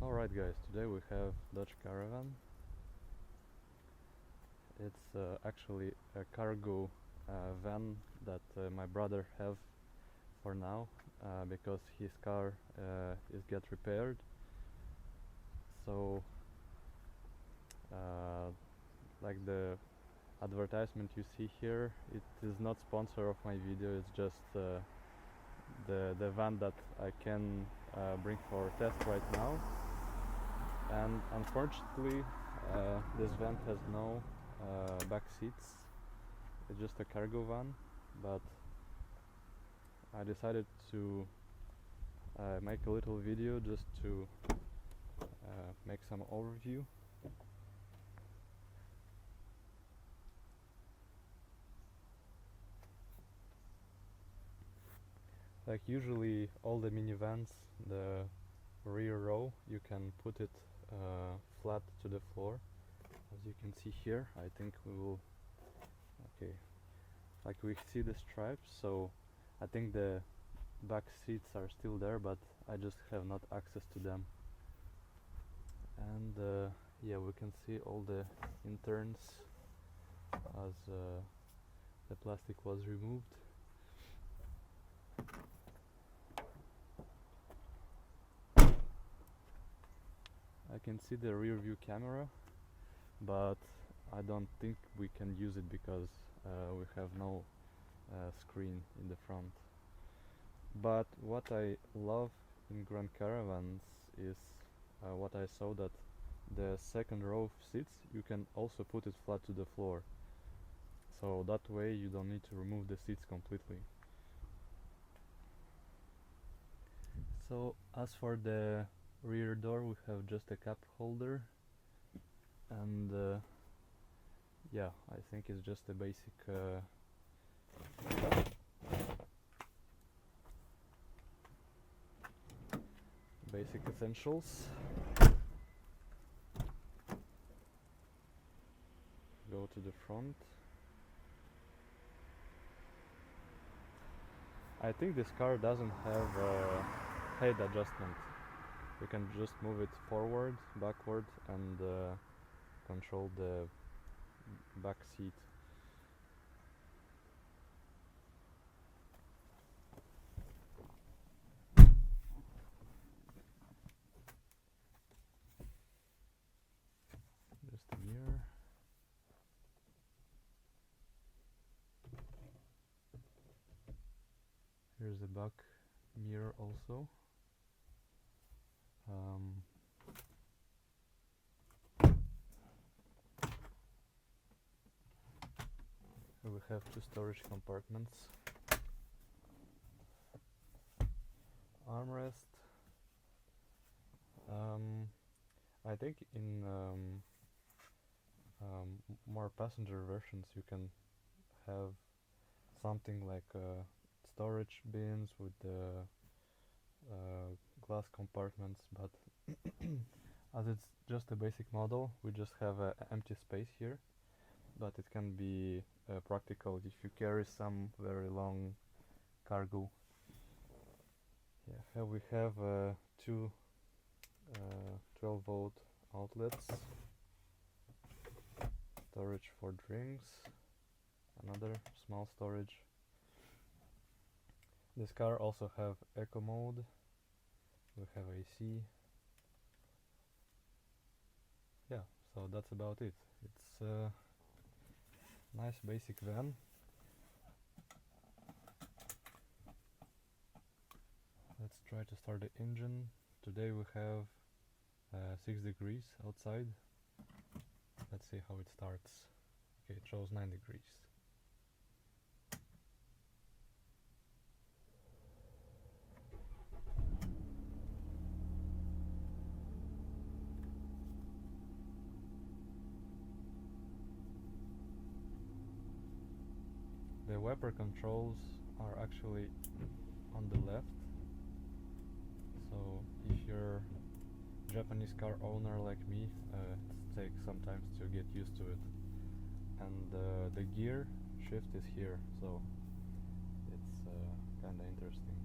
Alright guys, today we have Dodge Caravan. It's actually a cargo van that my brother have for now because his car is get repaired. So like the advertisement you see here, it is not sponsor of my video, it's just the van that I can bring for test right now. And unfortunately this van has no back seats. It's just a cargo van, but I decided to make a little video just to make some overview. Like usually all the minivans, the rear row, you can put it flat to the floor, as you can see here. I think we will, okay, like we see the stripes, so I think the back seats are still there, but I just have not access to them. And yeah, we can see all the interns as the plastic was removed. I can see the rear view camera, but I don't think we can use it because we have no screen in the front. But what I love in Grand Caravans is what I saw, that the second row of seats you can also put it flat to the floor, so that way you don't need to remove the seats completely. So as for the rear door, we have just a cup holder, and yeah, I think it's just a basic basic essentials. Go to the front. I think this car doesn't have height adjustment. You can just move it forward, backward, and control the back seat. Just a mirror. Here's the back mirror also. Here we have two storage compartments, armrest. I think in more passenger versions you can have something like storage bins with the glass compartments, but as it's just a basic model, we just have an empty space here. But it can be practical if you carry some very long cargo. Yeah, here we have two 12-volt outlets, storage for drinks, another small storage. This car also have eco mode. We have AC. Yeah, so that's about it. It's a nice basic van. Let's try to start the engine. Today we have 6 degrees outside. Let's see how it starts. Okay, it shows 9 degrees. The wiper controls are actually on the left, so if you're a Japanese car owner like me, it takes sometimes to get used to it. And the gear shift is here, so it's kinda interesting.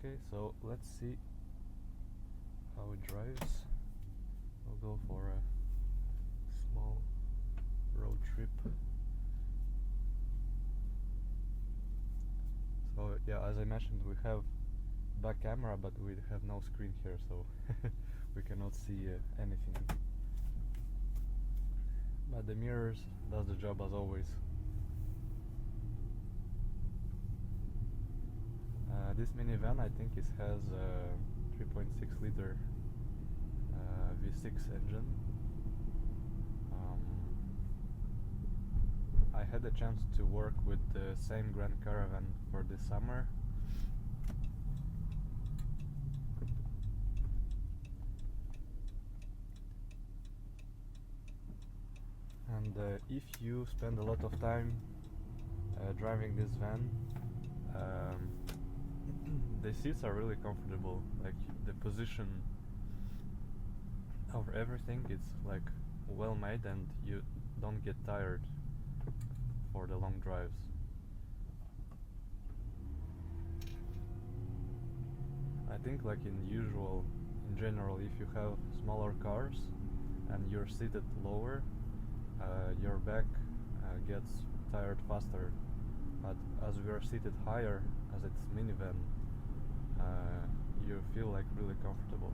Okay, so let's see how it drives. We'll go for a small road trip. So yeah, as I mentioned, we have back camera, but we have no screen here, so we cannot see anything. But the mirrors does the job as always. This minivan, I think, has a 3.6 liter V6 engine. I had a chance to work with the same Grand-Caravan for this summer. And if you spend a lot of time driving this van, the seats are really comfortable. Like the position of everything is like well made, and you don't get tired for the long drives. I think like in general, if you have smaller cars and you're seated lower, your back gets tired faster. But as we are seated higher, as it's minivan, you feel like really comfortable.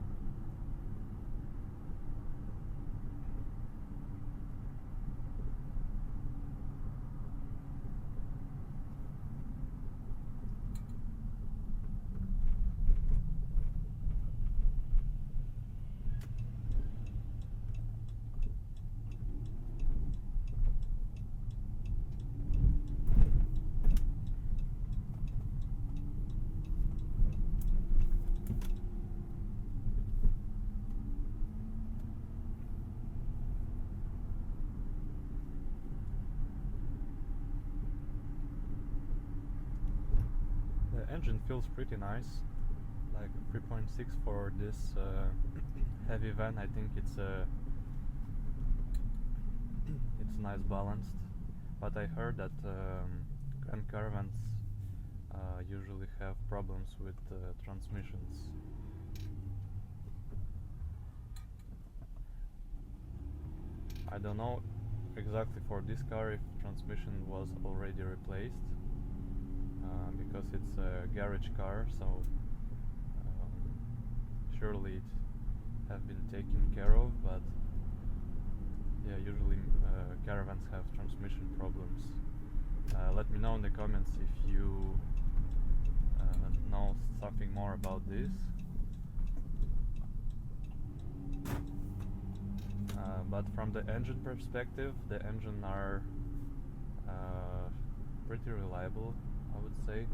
The engine feels pretty nice, like 3.6 for this heavy van. I think it's nice balanced, but I heard that Grand-Caravans usually have problems with transmissions. I don't know exactly for this car if transmission was already replaced, because it's a garage car, so surely it have been taken care of, but yeah, usually caravans have transmission problems. Let me know in the comments if you know something more about this. But from the engine perspective, the engine are pretty reliable, I would say.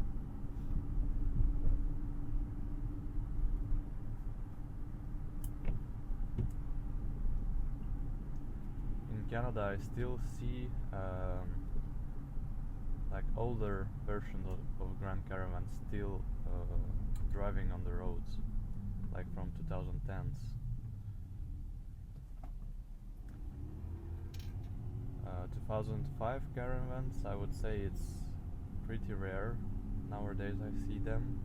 In Canada, I still see like older versions of Grand-Caravan still driving on the roads, like from 2010s. 2005 caravans, I would say it's pretty rare. Nowadays I see them.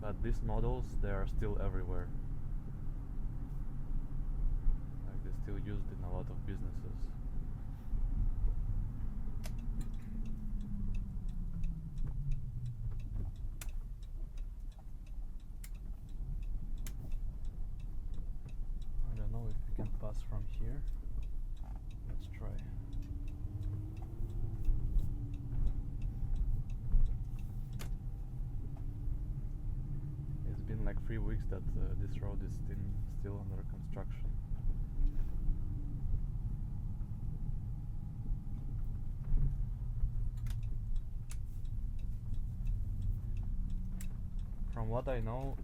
But these models, they are still everywhere. Like they're still used in a lot of businesses. I don't know if we can pass from here. Let's try. It's been like 3 weeks that this road is still under construction. From what I know,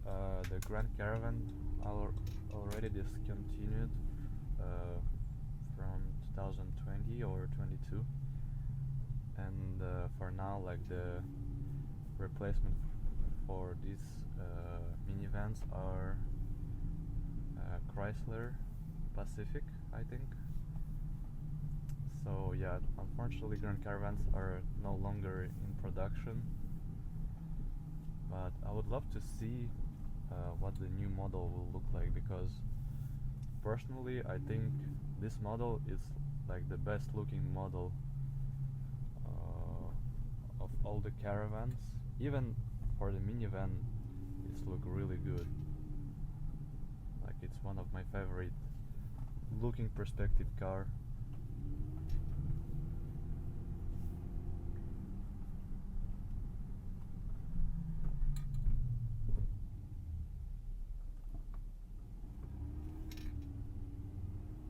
the Grand-Caravan already discontinued from 2020 or 22, and for now, like the replacement for these minivans are Chrysler Pacific, I think. So yeah, unfortunately Grand-Caravans are no longer in production, but I would love to see what the new model will look like, because personally I think this model is like the best looking model of all the caravans. Even for the minivan, it's look really good. Like, it's one of my favorite looking perspective car.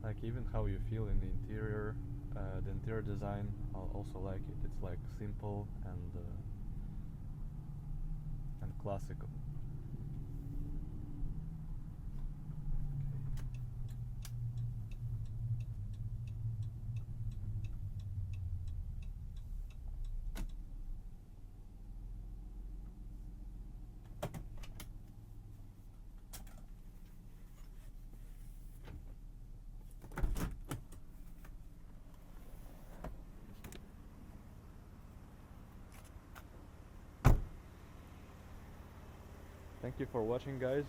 Like, even how you feel in the interior, the interior design, I also like it. It's like simple and classical. Thank you for watching, guys.